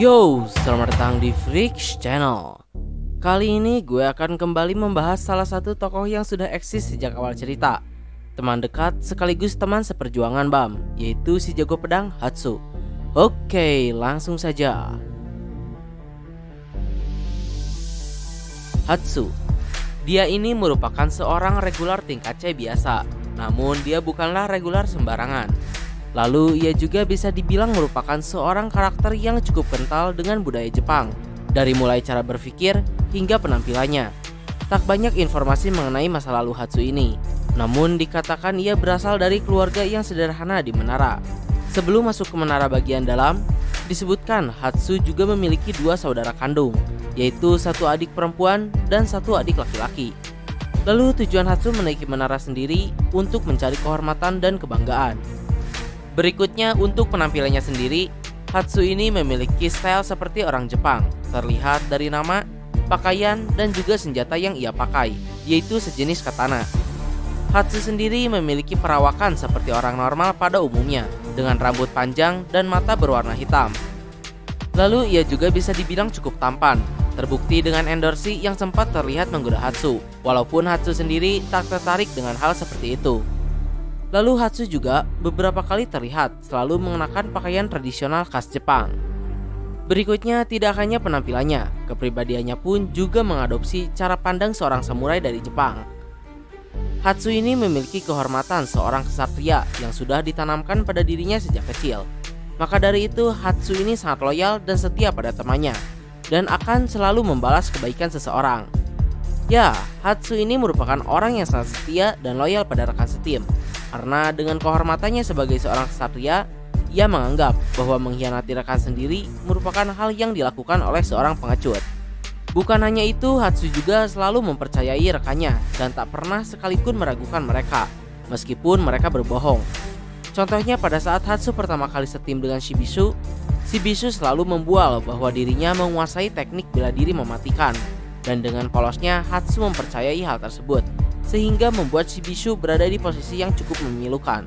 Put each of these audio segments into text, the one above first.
Yo, selamat datang di Freaks Channel. Kali ini gue akan kembali membahas salah satu tokoh yang sudah eksis sejak awal cerita, teman dekat sekaligus teman seperjuangan Bam, yaitu si jago pedang Hatsu. Oke, langsung saja. Hatsu, dia ini merupakan seorang regular tingkat C biasa, namun dia bukanlah regular sembarangan. Lalu ia juga bisa dibilang merupakan seorang karakter yang cukup kental dengan budaya Jepang, dari mulai cara berpikir hingga penampilannya. Tak banyak informasi mengenai masa lalu Hatsu ini, namun dikatakan ia berasal dari keluarga yang sederhana di menara. Sebelum masuk ke menara bagian dalam, disebutkan Hatsu juga memiliki dua saudara kandung, yaitu satu adik perempuan dan satu adik laki-laki. Lalu tujuan Hatsu menaiki menara sendiri untuk mencari kehormatan dan kebanggaan. Berikutnya untuk penampilannya sendiri, Hatsu ini memiliki style seperti orang Jepang, terlihat dari nama, pakaian, dan juga senjata yang ia pakai, yaitu sejenis katana. Hatsu sendiri memiliki perawakan seperti orang normal pada umumnya, dengan rambut panjang dan mata berwarna hitam. Lalu ia juga bisa dibilang cukup tampan, terbukti dengan endorsi yang sempat terlihat menggoda Hatsu, walaupun Hatsu sendiri tak tertarik dengan hal seperti itu. Lalu Hatsu juga beberapa kali terlihat selalu mengenakan pakaian tradisional khas Jepang. Berikutnya tidak hanya penampilannya, kepribadiannya pun juga mengadopsi cara pandang seorang samurai dari Jepang. Hatsu ini memiliki kehormatan seorang ksatria yang sudah ditanamkan pada dirinya sejak kecil. Maka dari itu Hatsu ini sangat loyal dan setia pada temannya, dan akan selalu membalas kebaikan seseorang. Ya, Hatsu ini merupakan orang yang sangat setia dan loyal pada rekan setim. Karena dengan kehormatannya sebagai seorang ksatria, ia menganggap bahwa mengkhianati rekan sendiri merupakan hal yang dilakukan oleh seorang pengecut. Bukan hanya itu, Hatsu juga selalu mempercayai rekannya dan tak pernah sekalipun meragukan mereka, meskipun mereka berbohong. Contohnya pada saat Hatsu pertama kali setim dengan Shibishu, Shibishu selalu membual bahwa dirinya menguasai teknik bela diri mematikan. Dan dengan polosnya Hatsu mempercayai hal tersebut, sehingga membuat Shibishu berada di posisi yang cukup memilukan.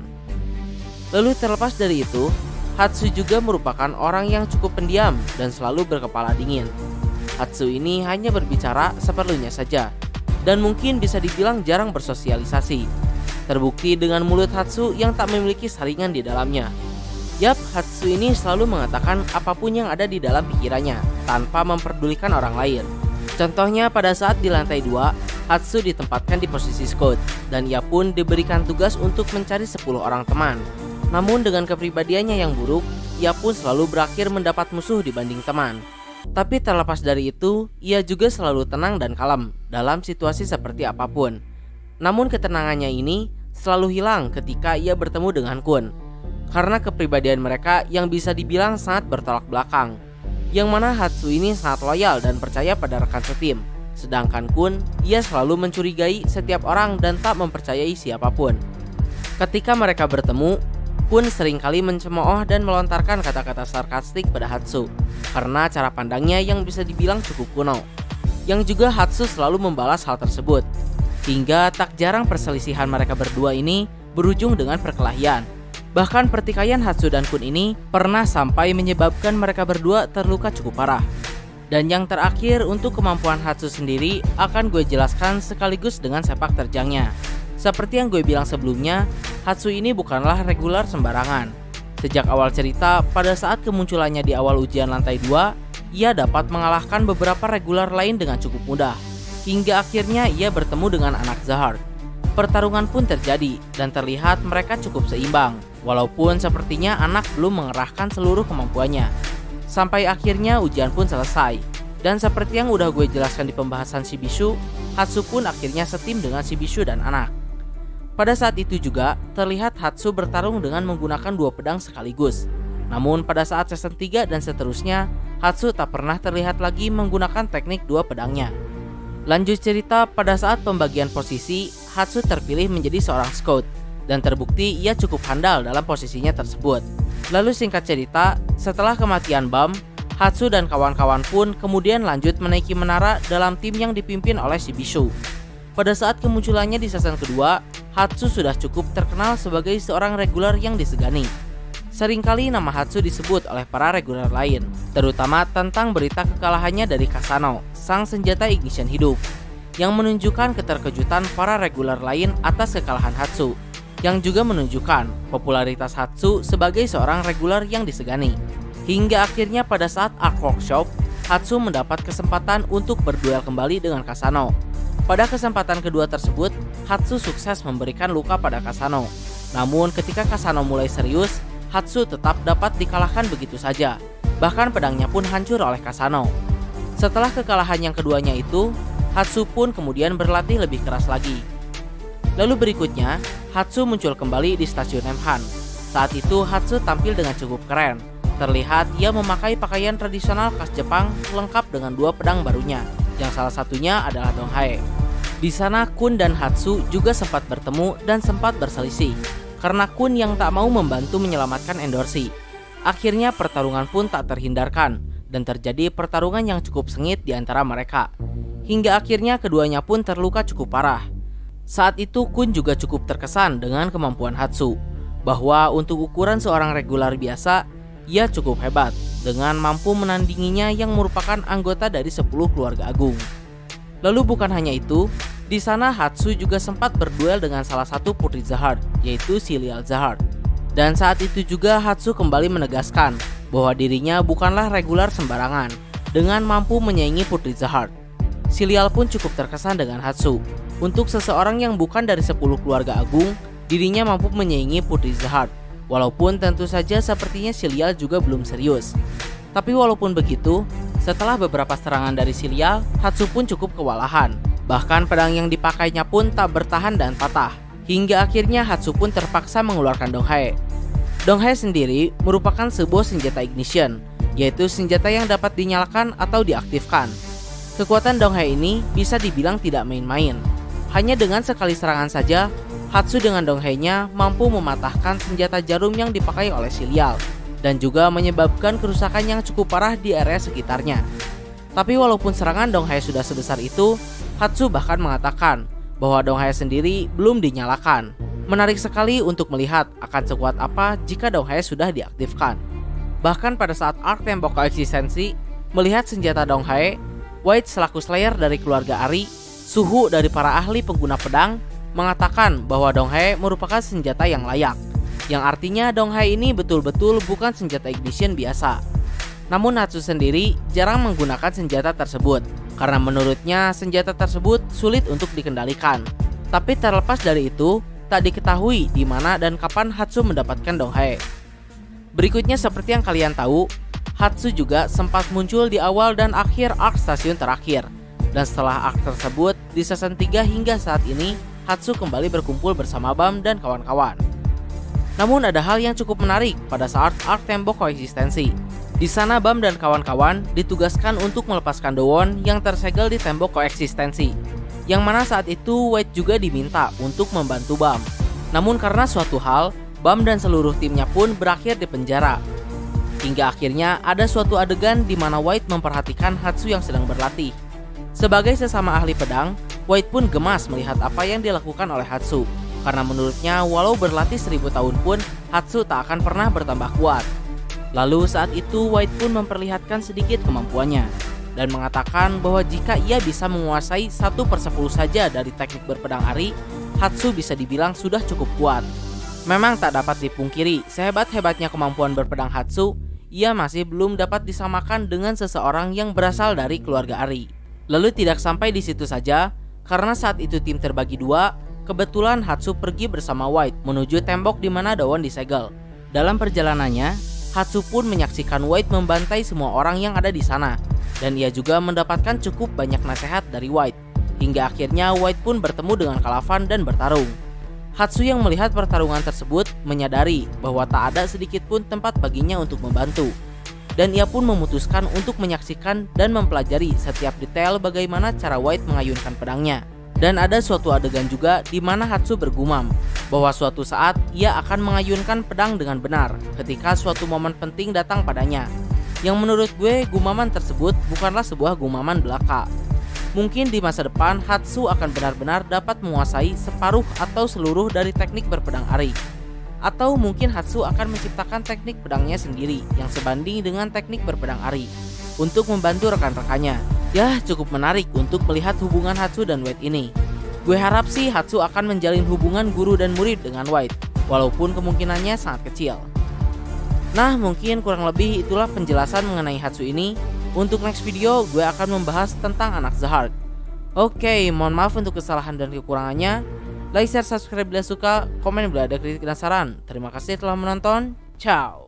Lalu terlepas dari itu, Hatsu juga merupakan orang yang cukup pendiam dan selalu berkepala dingin. Hatsu ini hanya berbicara seperlunya saja, dan mungkin bisa dibilang jarang bersosialisasi. Terbukti dengan mulut Hatsu yang tak memiliki saringan di dalamnya. Yap, Hatsu ini selalu mengatakan apapun yang ada di dalam pikirannya, tanpa memperdulikan orang lain. Contohnya pada saat di lantai 2, Hatsu ditempatkan di posisi scout, dan ia pun diberikan tugas untuk mencari 10 orang teman. Namun dengan kepribadiannya yang buruk, ia pun selalu berakhir mendapat musuh dibanding teman. Tapi terlepas dari itu, ia juga selalu tenang dan kalem dalam situasi seperti apapun. Namun ketenangannya ini selalu hilang ketika ia bertemu dengan Kun, karena kepribadian mereka yang bisa dibilang sangat bertolak belakang. Yang mana Hatsu ini sangat loyal dan percaya pada rekan setim, sedangkan Kun, ia selalu mencurigai setiap orang dan tak mempercayai siapapun. Ketika mereka bertemu, Kun seringkali mencemooh dan melontarkan kata-kata sarkastik pada Hatsu, karena cara pandangnya yang bisa dibilang cukup kuno. Yang juga Hatsu selalu membalas hal tersebut, hingga tak jarang perselisihan mereka berdua ini berujung dengan perkelahian. Bahkan pertikaian Hatsu dan Kun ini pernah sampai menyebabkan mereka berdua terluka cukup parah. Dan yang terakhir untuk kemampuan Hatsu sendiri akan gue jelaskan sekaligus dengan sepak terjangnya. Seperti yang gue bilang sebelumnya, Hatsu ini bukanlah regular sembarangan. Sejak awal cerita, pada saat kemunculannya di awal ujian lantai 2, ia dapat mengalahkan beberapa regular lain dengan cukup mudah. Hingga akhirnya ia bertemu dengan anak Zahard. Pertarungan pun terjadi dan terlihat mereka cukup seimbang, walaupun sepertinya anak belum mengerahkan seluruh kemampuannya. Sampai akhirnya ujian pun selesai. Dan seperti yang udah gue jelaskan di pembahasan Shibishu, Hatsu pun akhirnya setim dengan Shibishu dan anak. Pada saat itu juga terlihat Hatsu bertarung dengan menggunakan dua pedang sekaligus. Namun pada saat season 3 dan seterusnya, Hatsu tak pernah terlihat lagi menggunakan teknik dua pedangnya. Lanjut cerita, pada saat pembagian posisi, Hatsu terpilih menjadi seorang scout, dan terbukti ia cukup handal dalam posisinya tersebut. Lalu singkat cerita, setelah kematian Bam, Hatsu dan kawan-kawan pun kemudian lanjut menaiki menara dalam tim yang dipimpin oleh Shibishu. Pada saat kemunculannya di season kedua, Hatsu sudah cukup terkenal sebagai seorang regular yang disegani. Seringkali nama Hatsu disebut oleh para reguler lain, terutama tentang berita kekalahannya dari Kasano, sang senjata ignition hidup, yang menunjukkan keterkejutan para reguler lain atas kekalahan Hatsu, yang juga menunjukkan popularitas Hatsu sebagai seorang reguler yang disegani. Hingga akhirnya pada saat Arc Workshop, Hatsu mendapat kesempatan untuk berduel kembali dengan Kasano. Pada kesempatan kedua tersebut, Hatsu sukses memberikan luka pada Kasano. Namun ketika Kasano mulai serius, Hatsu tetap dapat dikalahkan begitu saja. Bahkan pedangnya pun hancur oleh Kasano. Setelah kekalahan yang keduanya itu, Hatsu pun kemudian berlatih lebih keras lagi. Lalu berikutnya, Hatsu muncul kembali di stasiun Emhan. Saat itu Hatsu tampil dengan cukup keren. Terlihat ia memakai pakaian tradisional khas Jepang lengkap dengan dua pedang barunya, yang salah satunya adalah Donghae. Di sana Kun dan Hatsu juga sempat bertemu dan sempat berselisih, karena Kun yang tak mau membantu menyelamatkan Endorsi. Akhirnya pertarungan pun tak terhindarkan, dan terjadi pertarungan yang cukup sengit di antara mereka. Hingga akhirnya keduanya pun terluka cukup parah. Saat itu Kun juga cukup terkesan dengan kemampuan Hatsu, bahwa untuk ukuran seorang regular biasa, ia cukup hebat dengan mampu menandinginya yang merupakan anggota dari 10 keluarga agung. Lalu bukan hanya itu, di sana Hatsu juga sempat berduel dengan salah satu putri Zahard, yaitu Silial Zahard. Dan saat itu juga Hatsu kembali menegaskan bahwa dirinya bukanlah regular sembarangan dengan mampu menyaingi putri Zahard. Silial pun cukup terkesan dengan Hatsu. Untuk seseorang yang bukan dari 10 keluarga agung, dirinya mampu menyaingi putri Zahard. Walaupun tentu saja sepertinya Silial juga belum serius. Tapi walaupun begitu, setelah beberapa serangan dari Silial, Hatsu pun cukup kewalahan. Bahkan pedang yang dipakainya pun tak bertahan dan patah. Hingga akhirnya Hatsu pun terpaksa mengeluarkan Donghae. Donghae sendiri merupakan sebuah senjata ignition, yaitu senjata yang dapat dinyalakan atau diaktifkan. Kekuatan Donghae ini bisa dibilang tidak main-main. Hanya dengan sekali serangan saja, Hatsu dengan Donghae-nya mampu mematahkan senjata jarum yang dipakai oleh Silial dan juga menyebabkan kerusakan yang cukup parah di area sekitarnya. Tapi walaupun serangan Donghae sudah sebesar itu, Hatsu bahkan mengatakan bahwa Donghae sendiri belum dinyalakan. Menarik sekali untuk melihat akan sekuat apa jika Donghae sudah diaktifkan. Bahkan pada saat arc tembok koeksistensi, melihat senjata Donghae, White selaku Slayer dari keluarga Ari, Suhu dari para ahli pengguna pedang, mengatakan bahwa Donghae merupakan senjata yang layak, yang artinya Donghae ini betul-betul bukan senjata ignition biasa. Namun Hatsu sendiri jarang menggunakan senjata tersebut, karena menurutnya senjata tersebut sulit untuk dikendalikan. Tapi terlepas dari itu, tak diketahui di mana dan kapan Hatsu mendapatkan Donghae. Berikutnya seperti yang kalian tahu, Hatsu juga sempat muncul di awal dan akhir arc stasiun terakhir. Dan setelah arc tersebut, di season 3 hingga saat ini, Hatsu kembali berkumpul bersama Bam dan kawan-kawan. Namun ada hal yang cukup menarik pada saat arc tembok koeksistensi. Di sana Bam dan kawan-kawan ditugaskan untuk melepaskan Dowon yang tersegel di tembok koeksistensi. Yang mana saat itu White juga diminta untuk membantu Bam. Namun karena suatu hal, Bam dan seluruh timnya pun berakhir di penjara. Hingga akhirnya ada suatu adegan di mana White memperhatikan Hatsu yang sedang berlatih. Sebagai sesama ahli pedang, White pun gemas melihat apa yang dilakukan oleh Hatsu, karena menurutnya walau berlatih 1000 tahun pun Hatsu tak akan pernah bertambah kuat. Lalu saat itu White pun memperlihatkan sedikit kemampuannya dan mengatakan bahwa jika ia bisa menguasai 1/10 saja dari teknik berpedang Ari, Hatsu bisa dibilang sudah cukup kuat. Memang tak dapat dipungkiri, sehebat-hebatnya kemampuan berpedang Hatsu, ia masih belum dapat disamakan dengan seseorang yang berasal dari keluarga Ari. Lalu tidak sampai di situ saja, karena saat itu tim terbagi dua, kebetulan Hatsu pergi bersama White menuju tembok di mana Dowon disegel. Dalam perjalanannya, Hatsu pun menyaksikan White membantai semua orang yang ada di sana, dan ia juga mendapatkan cukup banyak nasihat dari White. Hingga akhirnya White pun bertemu dengan Calavan dan bertarung. Hatsu yang melihat pertarungan tersebut menyadari bahwa tak ada sedikit pun tempat baginya untuk membantu. Dan ia pun memutuskan untuk menyaksikan dan mempelajari setiap detail bagaimana cara White mengayunkan pedangnya. Dan ada suatu adegan juga di mana Hatsu bergumam bahwa suatu saat ia akan mengayunkan pedang dengan benar ketika suatu momen penting datang padanya. Yang menurut gue gumaman tersebut bukanlah sebuah gumaman belaka. Mungkin di masa depan Hatsu akan benar-benar dapat menguasai separuh atau seluruh dari teknik berpedang Ari. Atau mungkin Hatsu akan menciptakan teknik pedangnya sendiri yang sebanding dengan teknik berpedang Ari untuk membantu rekan-rekannya. Ya, cukup menarik untuk melihat hubungan Hatsu dan White ini. Gue harap sih Hatsu akan menjalin hubungan guru dan murid dengan White, walaupun kemungkinannya sangat kecil. Nah, mungkin kurang lebih itulah penjelasan mengenai Hatsu ini. Untuk next video, gue akan membahas tentang anak The Heart. Oke, mohon maaf untuk kesalahan dan kekurangannya. Like, share, subscribe bila suka, komen bila ada kritik dan saran. Terima kasih telah menonton. Ciao.